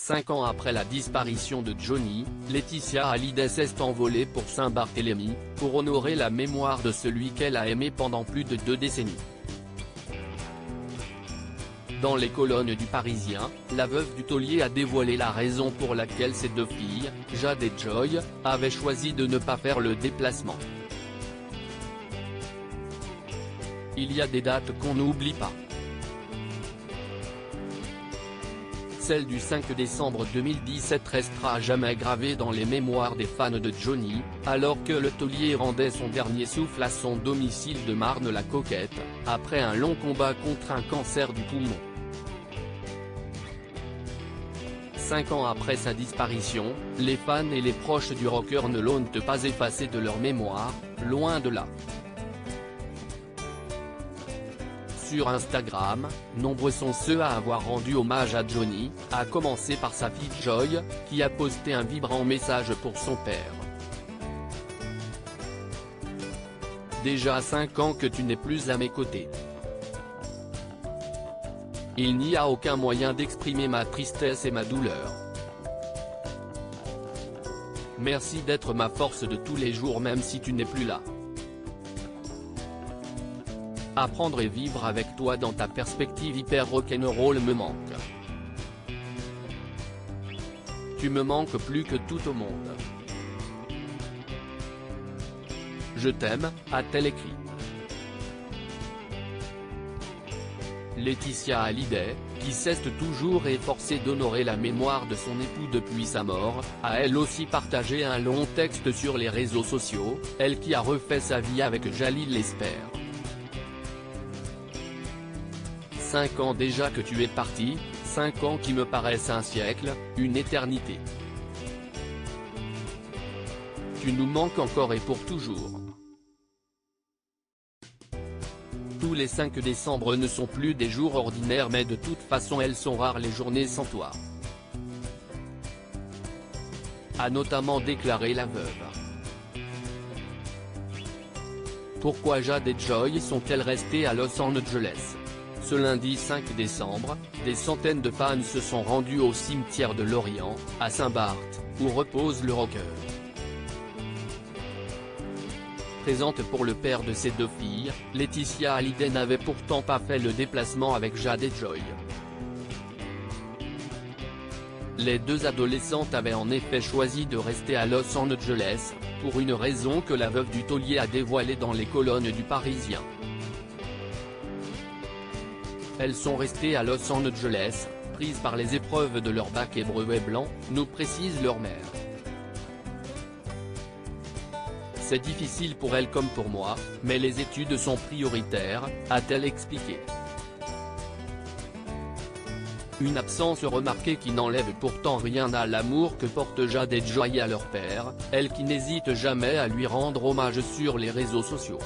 5 ans après la disparition de Johnny, Laetitia Hallyday s'est envolée pour Saint-Barthélemy, pour honorer la mémoire de celui qu'elle a aimé pendant plus de 2 décennies. Dans les colonnes du Parisien, la veuve du taulier a dévoilé la raison pour laquelle ses 2 filles, Jade et Joy, avaient choisi de ne pas faire le déplacement. Il y a des dates qu'on n'oublie pas. Celle du 5 décembre 2017 restera à jamais gravée dans les mémoires des fans de Johnny, alors que le taulier rendait son dernier souffle à son domicile de Marne-la-Coquette, après un long combat contre un cancer du poumon. 5 ans après sa disparition, les fans et les proches du rocker ne l'ont pas effacé de leur mémoire, loin de là. Sur Instagram, nombreux sont ceux à avoir rendu hommage à Johnny, à commencer par sa fille Joy, qui a posté un vibrant message pour son père. Déjà 5 ans que tu n'es plus à mes côtés. Il n'y a aucun moyen d'exprimer ma tristesse et ma douleur. Merci d'être ma force de tous les jours même si tu n'es plus là. Apprendre et vivre avec toi dans ta perspective hyper rock'n'roll me manque. Tu me manques plus que tout au monde. Je t'aime, a-t-elle écrit. Laetitia Hallyday, qui s'est toujours efforcée d'honorer la mémoire de son époux depuis sa mort, a elle aussi partagé un long texte sur les réseaux sociaux, elle qui a refait sa vie avec Jalil Lesper. 5 ans déjà que tu es parti, 5 ans qui me paraissent un siècle, une éternité. Tu nous manques encore et pour toujours. Tous les 5 décembre ne sont plus des jours ordinaires mais de toute façon elles sont rares les journées sans toi. A notamment déclaré la veuve. Pourquoi Jade et Joy sont-elles restées à Los Angeles ? Ce lundi 5 décembre, des centaines de fans se sont rendus au cimetière de Lorient, à Saint-Barth, où repose le rocker. Présente pour le père de ses 2 filles, Laetitia Hallyday n'avait pourtant pas fait le déplacement avec Jade et Joy. Les 2 adolescentes avaient en effet choisi de rester à Los Angeles, pour une raison que la veuve du taulier a dévoilée dans les colonnes du Parisien. Elles sont restées à Los Angeles, prises par les épreuves de leur bac et brevet blanc, nous précise leur mère. C'est difficile pour elles comme pour moi, mais les études sont prioritaires, a-t-elle expliqué. Une absence remarquée qui n'enlève pourtant rien à l'amour que portent Jade et Joy à leur père, elle qui n'hésite jamais à lui rendre hommage sur les réseaux sociaux.